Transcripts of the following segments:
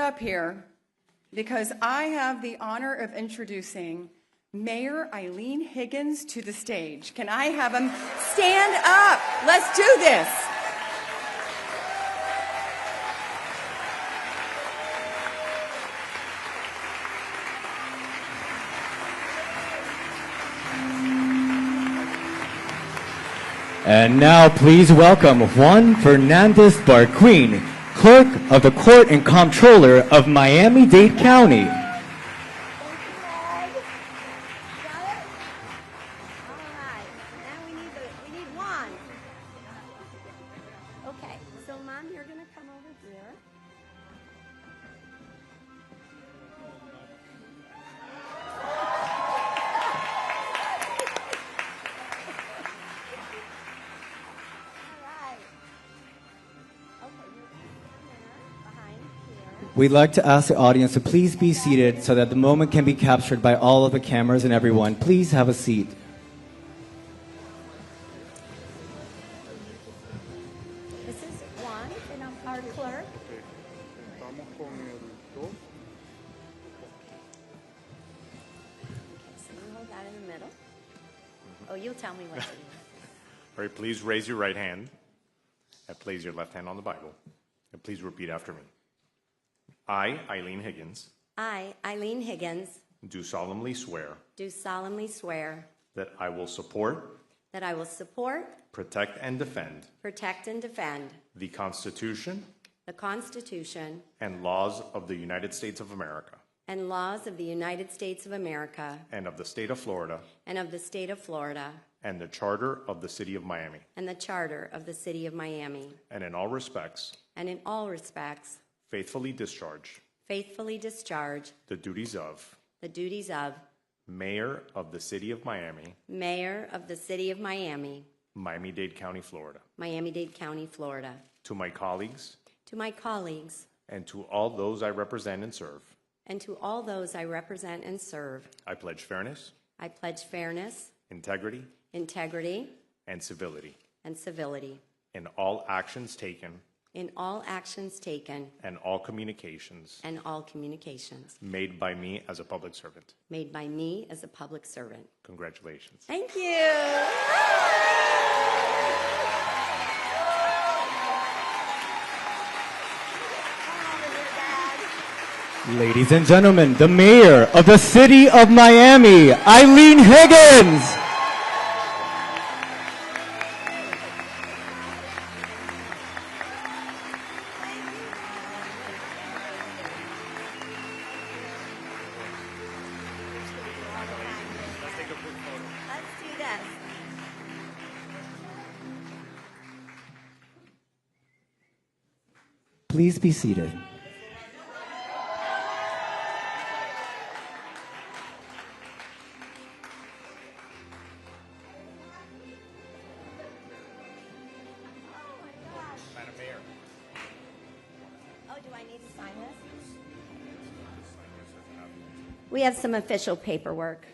up here because I have the honor of introducing Mayor Eileen Higgins to the stage. Can I have him stand up? Let's do this. And now please welcome Juan Fernandez Barquin, Clerk of the Court and Comptroller of Miami-Dade County. We'd like to ask the audience to please be seated so that the moment can be captured by all of the cameras and everyone. Please have a seat. This is Juan, and I'm our clerk. Okay, so you hold that in the middle. Oh, you'll tell me what to do. All right, please raise your right hand and place your left hand on the Bible. And please repeat after me. I, Eileen Higgins, I, Eileen Higgins, do solemnly swear that I will support, protect, and defend the Constitution and laws of the United States of America and of the state of Florida and the Charter of the City of Miami, and in all respects faithfully discharge the duties of Mayor of the City of Miami, Miami-Dade County, Florida. To my colleagues and to all those I represent and serve, I pledge fairness, integrity, and civility in all actions taken and all communications made by me as a public servant. Congratulations. Thank you. Ladies and gentlemen, the Mayor of the City of Miami, Eileen Higgins. Please be seated. Madam Mayor. Oh, do I need to sign this? We have some official paperwork.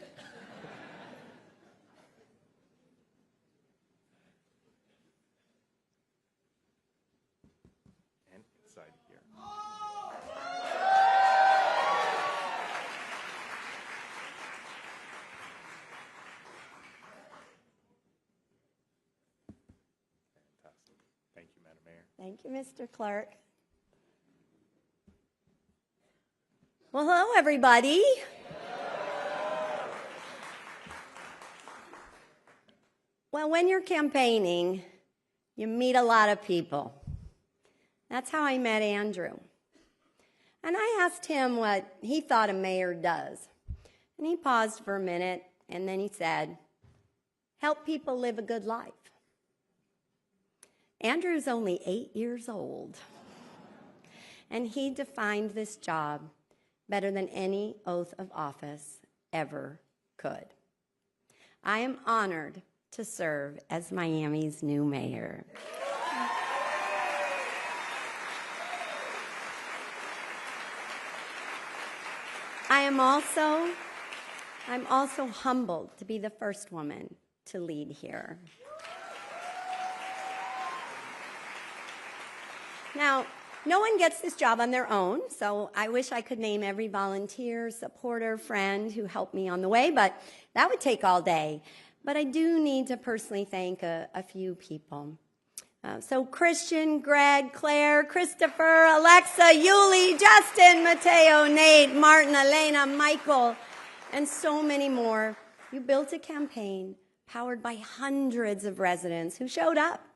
Thank you, Mr. Clerk. Well, hello, everybody. Well, when you're campaigning, you meet a lot of people. That's how I met Andrew. And I asked him what he thought a mayor does. And he paused for a minute, and then he said, help people live a good life. Andrew's only 8 years old, and he defined this job better than any oath of office ever could. I am honored to serve as Miami's new mayor. I'm also humbled to be the first woman to lead here. Now, No one gets this job on their own, so I wish I could name every volunteer, supporter, friend who helped me on the way, but that would take all day. But I do need to personally thank a few people. So Christian, Greg, Claire, Christopher, Alexa, Yuli, Justin, Mateo, Nate, Martin, Elena, Michael, and so many more. You built a campaign powered by hundreds of residents who showed up,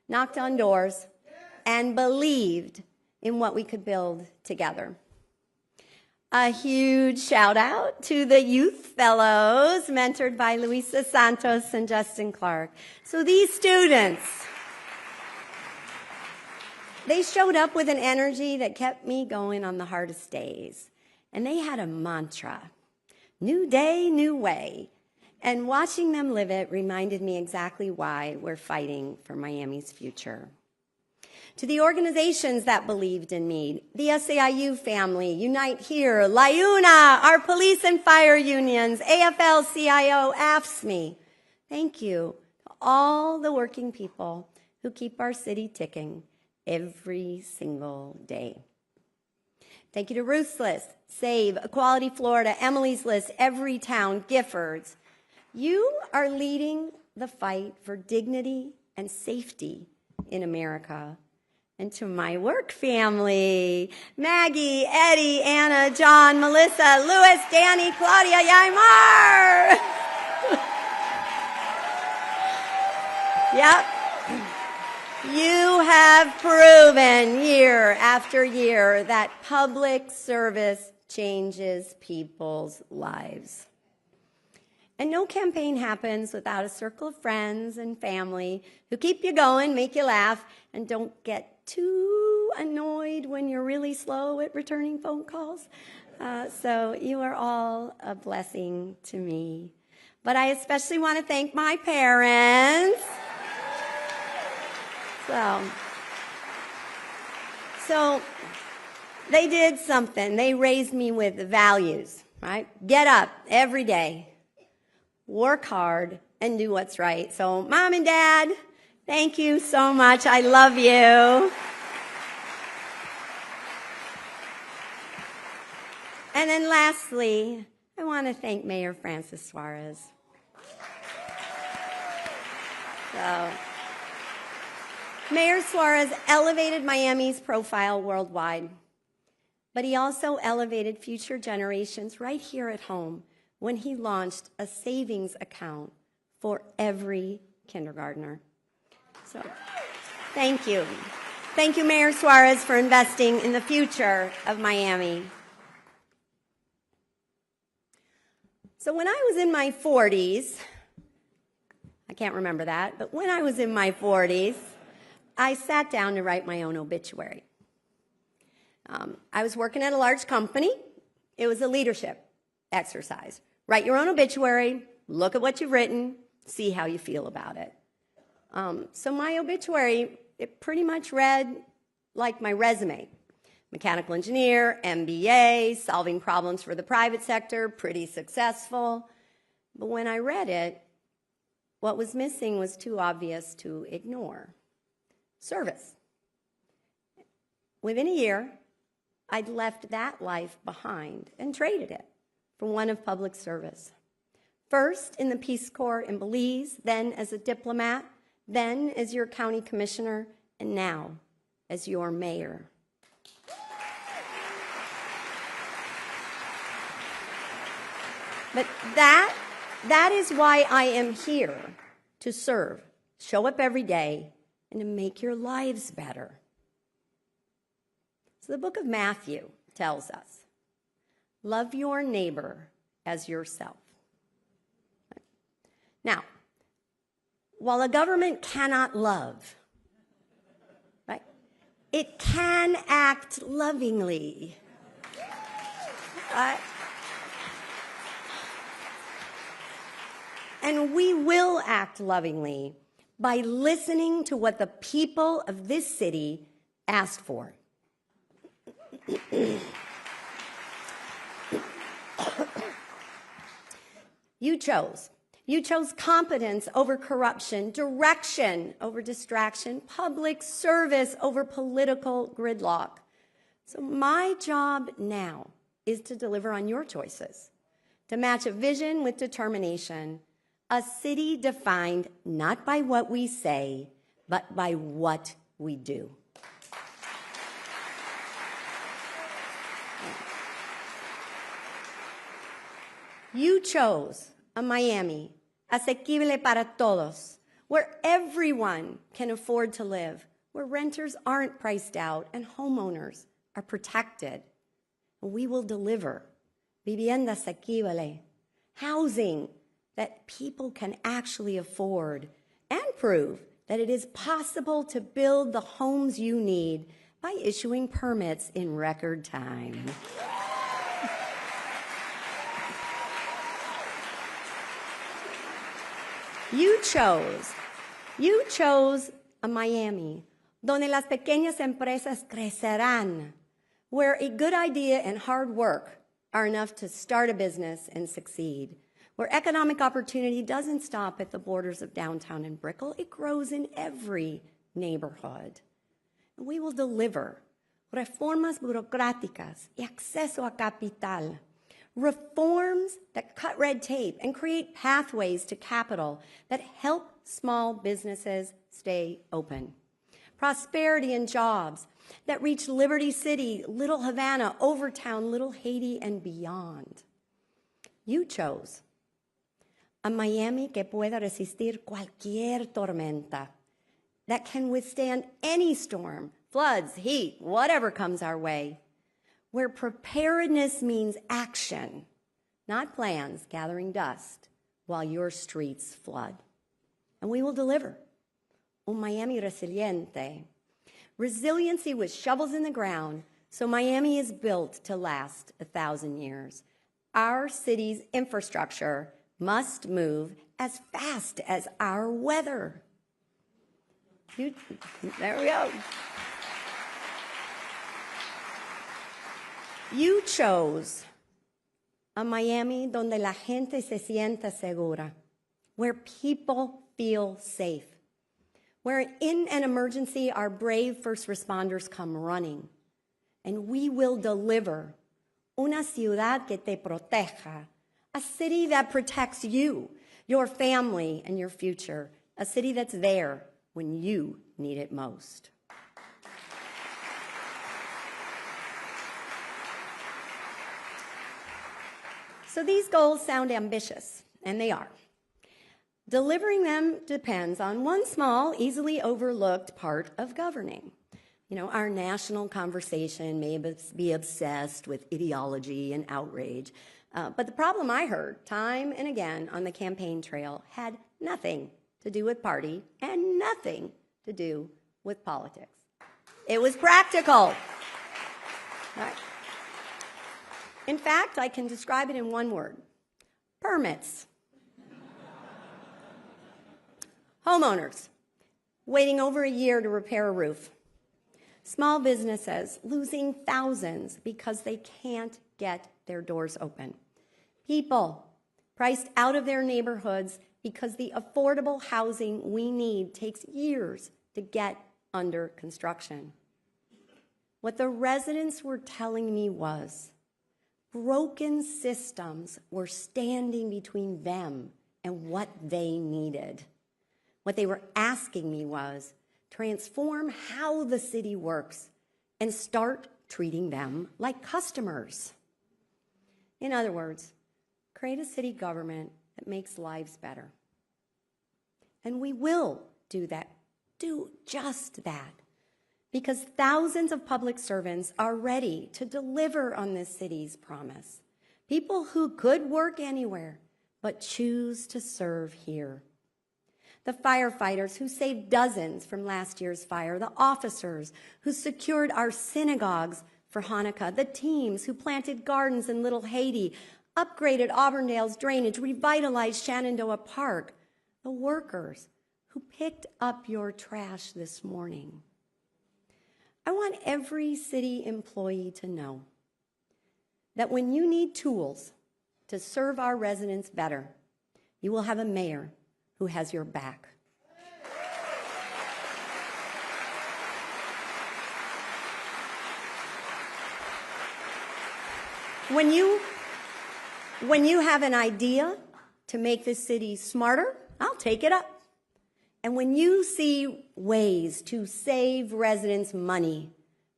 knocked on doors, and believed in what we could build together. A huge shout out to the Youth Fellows mentored by Luisa Santos and Justin Clark. So these students, they showed up with an energy that kept me going on the hardest days. And they had a mantra, new day, new way. And watching them live it reminded me exactly why we're fighting for Miami's future. To the organizations that believed in me, the SAIU family, Unite Here, LIUNA, our police and fire unions, AFL-CIO, AFSCME, thank you to all the working people who keep our city ticking every single day. Thank you to Ruth's List, SAVE, Equality Florida, Emily's List, Everytown, Giffords. You are leading the fight for dignity and safety in America. And to my work family, Maggie, Eddie, Anna, John, Melissa, Louis, Danny, Claudia, Yaimar. Yep. You have proven year after year that public service changes people's lives. And no campaign happens without a circle of friends and family who keep you going, make you laugh, and don't get too annoyed when you're really slow at returning phone calls. So you are all a blessing to me. But I especially want to thank my parents. So they did something. They raised me with values, right? Get up every day, work hard, and do what's right. So Mom and Dad, thank you so much. I love you. And then lastly, I want to thank Mayor Francis Suarez. Mayor Suarez elevated Miami's profile worldwide, but he also elevated future generations right here at home when he launched a savings account for every kindergartner. So, thank you. Thank you, Mayor Suarez, for investing in the future of Miami. So when I was in my 40s, I can't remember that, but when I was in my 40s, I sat down to write my own obituary. I was working at a large company. It was a leadership exercise. Write your own obituary, look at what you've written, see how you feel about it. So my obituary, it pretty much read like my resume. Mechanical engineer, MBA, solving problems for the private sector, pretty successful. But when I read it, what was missing was too obvious to ignore. Service. Within a year, I'd left that life behind and traded it for one of public service. First in the Peace Corps in Belize, then as a diplomat, then as your county commissioner, and now as your mayor. But that is why I am here, to serve, show up every day, and to make your lives better. So the book of Matthew tells us, love your neighbor as yourself. Now, while a government cannot love, right, it can act lovingly. And we will act lovingly by listening to what the people of this city asked for. You chose You chose competence over corruption, direction over distraction, public service over political gridlock. So my job now is to deliver on your choices, to match a vision with determination, a city defined not by what we say, but by what we do. You chose a Miami asequible para todos, where everyone can afford to live, where renters aren't priced out and homeowners are protected. We will deliver vivienda asequible, housing that people can actually afford, and prove that it is possible to build the homes you need by issuing permits in record time. You chose a Miami donde las pequeñas empresas crecerán, where a good idea and hard work are enough to start a business and succeed, where economic opportunity doesn't stop at the borders of downtown and Brickell, it grows in every neighborhood. And we will deliver reformas burocráticas y acceso a capital, reforms that cut red tape and create pathways to capital that help small businesses stay open. Prosperity and jobs that reach Liberty City, Little Havana, Overtown, Little Haiti, and beyond. You chose a Miami que pueda resistir cualquier tormenta, that can withstand any storm, floods, heat, whatever comes our way, where preparedness means action, not plans gathering dust while your streets flood. And we will deliver un Miami resiliente, resiliency with shovels in the ground, so Miami is built to last 1,000 years. Our city's infrastructure must move as fast as our weather. There we go. You chose a Miami donde la gente se sienta segura, where people feel safe, where in an emergency our brave first responders come running, and we will deliver una ciudad que te proteja, a city that protects you, your family, and your future, a city that's there when you need it most. So these goals sound ambitious, and they are. Delivering them depends on one small, easily overlooked part of governing. You know, our national conversation may be obsessed with ideology and outrage, but the problem I heard time and again on the campaign trail had nothing to do with party and nothing to do with politics. It was practical. Right. In fact, I can describe it in one word: permits. Homeowners waiting over a year to repair a roof. Small businesses losing thousands because they can't get their doors open. People priced out of their neighborhoods because the affordable housing we need takes years to get under construction. What the residents were telling me was broken systems were standing between them and what they needed. What they were asking me was, transform how the city works and start treating them like customers. In other words, create a city government that makes lives better. And we will do that, do just that, because thousands of public servants are ready to deliver on this city's promise. People who could work anywhere, but choose to serve here. The firefighters who saved dozens from last year's fire, the officers who secured our synagogues for Hanukkah, the teams who planted gardens in Little Haiti, upgraded Auburndale's drainage, revitalized Shenandoah Park, the workers who picked up your trash this morning. I want every city employee to know that when you need tools to serve our residents better, You will have a mayor who has your back. When you have an idea to make this city smarter, I'll take it up. And when you see ways to save residents money,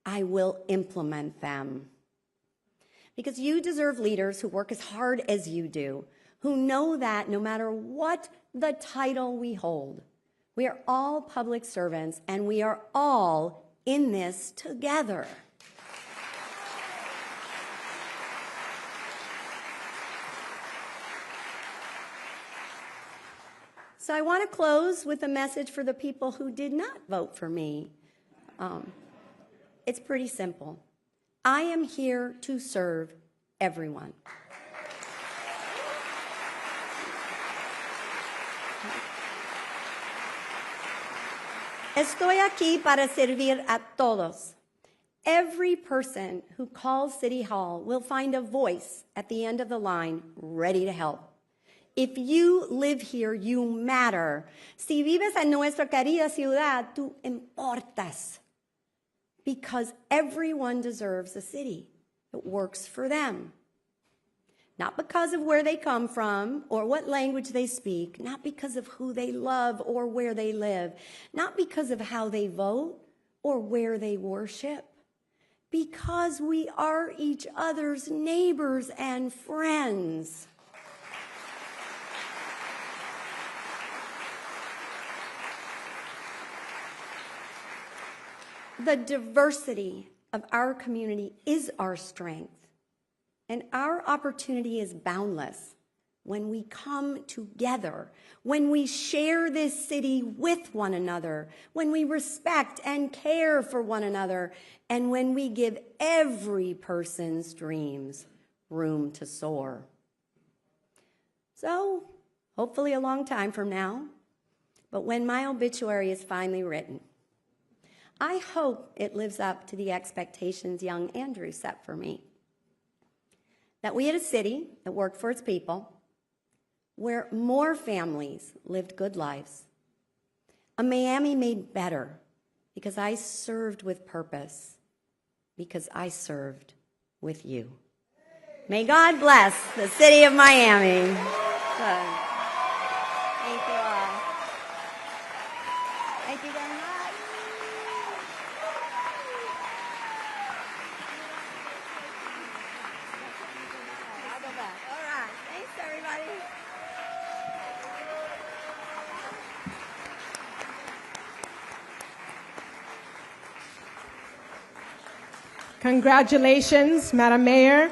I will implement them. Because you deserve leaders who work as hard as you do, who know that no matter what the title we hold, we are all public servants and we are all in this together. So I want to close with a message for the people who did not vote for me. It's pretty simple. I am here to serve everyone. Estoy aquí para servir a todos. Every person who calls City Hall will find a voice at the end of the line ready to help. If you live here, you matter. Si vives en nuestra querida ciudad, tú importas. Because everyone deserves a city that works for them. Not because of where they come from or what language they speak, not because of who they love or where they live, not because of how they vote or where they worship. Because we are each other's neighbors and friends. The diversity of our community is our strength, and our opportunity is boundless when we come together, when we share this city with one another, when we respect and care for one another, and when we give every person's dreams room to soar. So, hopefully a long time from now, but when my obituary is finally written, I hope it lives up to the expectations young Andrew set for me. That we had a city that worked for its people, where more families lived good lives. A Miami made better because I served with purpose, because I served with you. May God bless the city of Miami. Thank you all. Thank you very much. I'll go back. All right. Thanks, everybody. Congratulations, Madam Mayor.